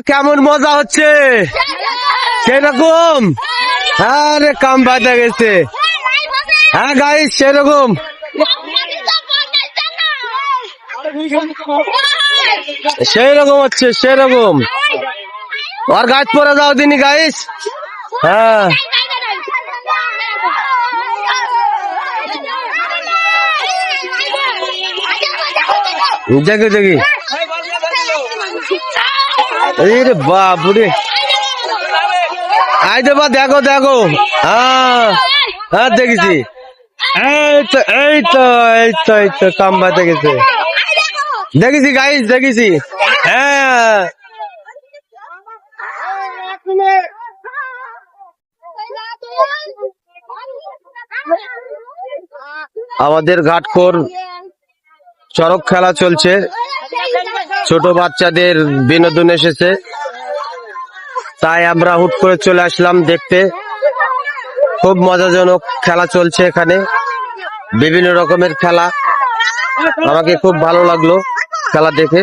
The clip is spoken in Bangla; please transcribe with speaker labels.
Speaker 1: কেমন মজা হচ্ছে সেরকম। আরে কাম বাজা গেছে। হ্যাঁ গাইস সেরকম সেরকম হচ্ছে সেরকম। আর গাছ পরে যাও দিনি গাইস। হ্যাঁ দেখি দেখি। রে বাপরে আই দেবা দেখো দেখো। হ্যাঁ হ্যাঁ দেখেছি। এই তো এই তো এই তো এই তো কাম বাজে গেছে। দেখেছি গাইস দেখেছি। হ্যাঁ আমাদের ঘাটখোর চড়ক খেলা চলছে, ছোট বাচ্চাদের বিনোদন এসেছে, তাই আমরা হুট করে চলে আসলাম দেখতে। খুব মজাজনক খেলা চলছে এখানে, বিভিন্ন রকমের খেলা। আমাকে খুব ভালো লাগলো খেলা দেখে।